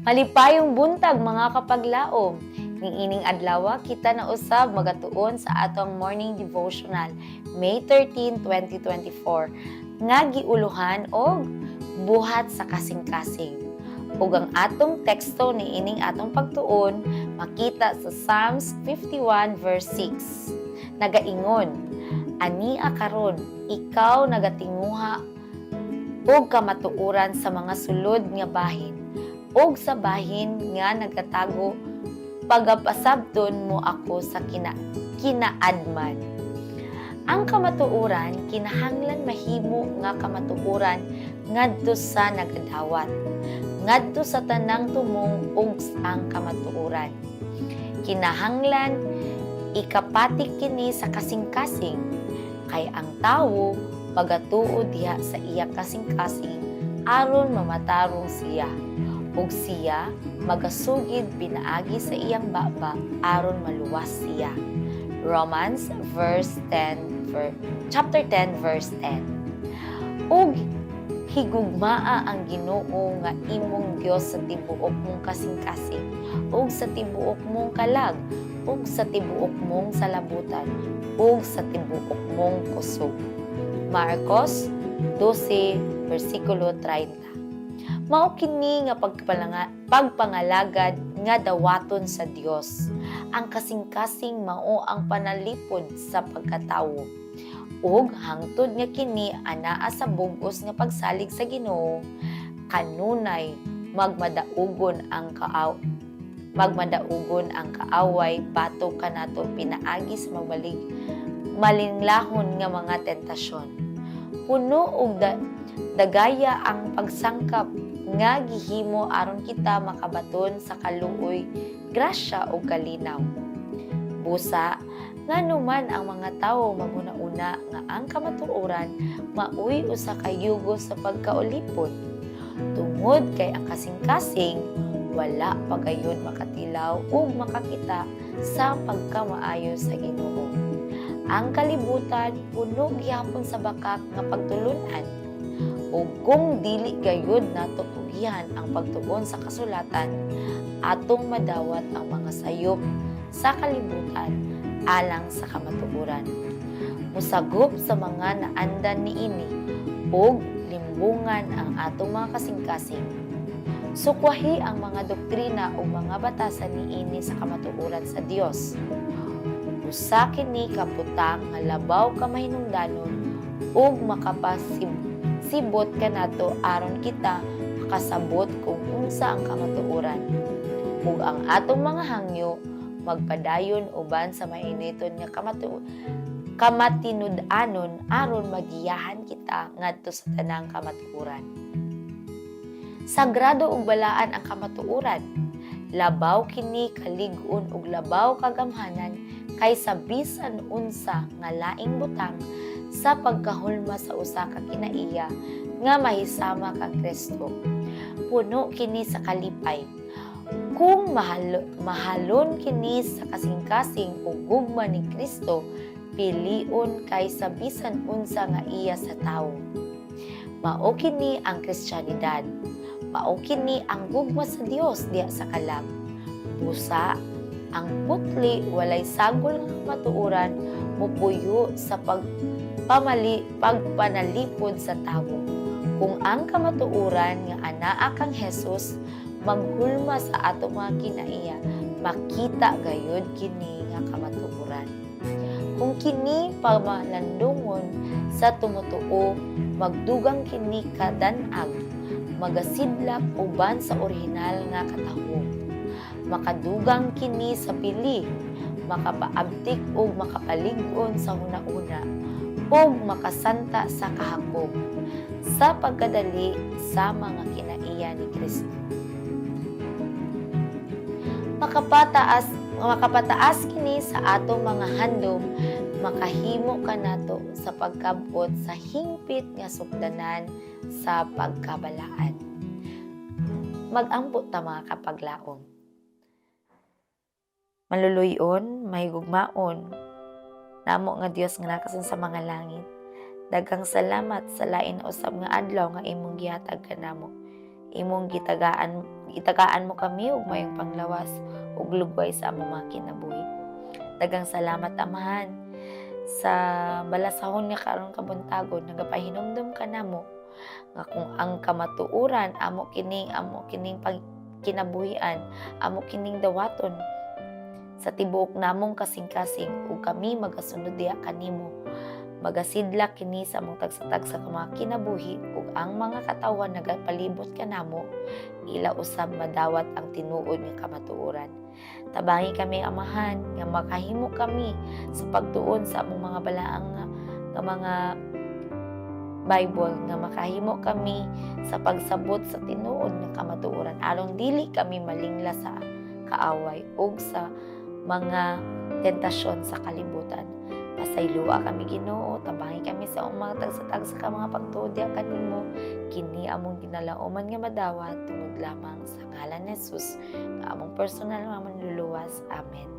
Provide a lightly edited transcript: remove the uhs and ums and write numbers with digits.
Malipayong buntag mga kapaglaom. Ning ining adlaw kita na usab magatuon sa atong morning devotional May 13, 2024 nga giuluhan og buhat sa kasing-kasing. Ug ang atong teksto ni ining atong pagtuon makita sa Psalms 51 verse 6. Nagaingon, ania karon ikaw nagatinguha og kamatuoran sa mga sulod nga bahin og sa bahin nga nagatago pagapasabton mo ako sa kinaadman. Ang kamatuoran kinahanglan mahimo nga kamatuoran ngadto sa nagadawat, ngadto sa tanang tumong ug ang kamatuoran. Kinahanglan ikapatik kini sa kasing-kasing kay ang tawo pagatuo diha sa iya kasing-kasing aron mamatarong siya ug siya magasugid pinaagi sa iyang baba aron maluwas siya. Romans chapter 10 verse 10. Ug higugmaa ang Ginoo nga imong Dios sa tibuok mong kasing-kasing ug sa tibuok mong kalag ug sa tibuok mong salabutan ug sa tibuok mong kusog. Marcos 12 versikulo 30. Mao kini nga pagpangalagad nga dawaton sa Dios. Ang kasing-kasing mao ang panalipod sa pagkatawo. Ug hangtod nga kini anaa sa bug-os nga pagsalig sa Ginoo, kanunay magmadaugon ang kaaway batok kanato pinaagi sa malinglahon nga mga tentasyon. Puno og dagaya ang pagsangkap nga gihimo aron kita makabaton sa kaluoy, grasya o kalinaw. Busa, nganuman ang mga tawo mamuna-una nga ang kamatuoran maoy usa ka yugo sa pagkaulipod. Tungod kay ang kasing-kasing wala pagayon makatilaw ug makakita sa pagkamaayo sa Ginoo. Ang kalibutan puno gihapon sa bakak nga pagtulunan. Ug kung dili gayud nato tugihan ang pagtuon sa kasulatan, atong madawat ang mga sayop sa kalibutan alang sa kamatuoran. Musagop sa mga naandan niini ug limbungan ang atong mga kasing-kasing. Sukwahi ang mga doktrina o mga batasan niini sa kamatuoran sa Dios. Usa kini kabutang nga labaw ka mahinungdanon ug makapasibot kanato aron kita makasabot kung unsa ang kamatuoran. Ug ang atong mga hangyo magpadayon uban sa mainiton nga kamatinud-anon aron magiyahan kita ngadto sa tanang kamatuoran. Sagrado ug balaan ang kamatuoran. Labaw kini kalig-on ug labaw kagamhanan kaysa bisan unsa nga laing butang sa pagkahulma sa usa ka kinaiya nga mahisama kang Kristo. Puno kini sa kalipay. Kung mahalon kini sa kasing-kasing ug gugma ni Kristo, pilion kaysa bisan unsa nga iya sa tawo. Mao kini ang Kristyanidad. Mao kini ang gugma sa Dios diha sa kalag. Busa, ang putli walay sagol nga matuoran mupuyo sa pagpanalipod sa tawo. Kung ang kamatuoran nga anaa kang Hesus maghulma sa ato mga kinaiya, makita gayud kini nga kamatuoran. Kung kini pamalandungon sa tumutuo, magdugang kini kadanag, magasidlak uban sa orihinal nga katawo. Makadugang kini sa pili, makapaabtik ug makapalig-on sa huna-una, ug makasanta sa kahakog, sa pagkadali sa mga kinaiya ni Kristo. Makapataas kini sa atong mga handom, makahimo kanato sa pagkabot sa hingpit nga sukdanan sa pagkabalaan. Mag-ampo ta mga kapaglaom. Maluluyon, mahigugmaon, namo nga Dios nga nakasan sa mga langit. Daghang salamat sa lain na usab nga adlaw nga imong gihatag kanamo. imong itagaan mo kami ug mayong panglawas ug lugway sa among mga kinabuhi. Daghang salamat Amahan sa balasahon nga karon kabuntagon nagapahinumdum ka namo nga kung ang kamatuoran amo kining kinabuhian, amo kining dawaton sa tibuok namong kasing-kasing ug kami magasunod diha kanimo. Magasidlak kini sa among tagsa-tagsa ka mga kinabuhi ug ang mga katawan nagapalibot kanamo ila usab madawat ang tinuod nga kamatuoran. Tabangi kami Amahan nga makahimo kami sa pagtuon sa among mga balaang nga mga Bible nga makahimo kami sa pagsabot sa tinuod nga kamatuoran aron dili kami malingla sa kaaway ug sa mga tentasyon sa kalibutan. Pasaylua kami Ginoo, tabangi kami sa among mga tagsa-tagsa ka mga pagtuod diha kanimo kini among ginalauman nga madawat tungod lamang sa ngalan ni Jesus nga among personal nga manluluwas. Amen.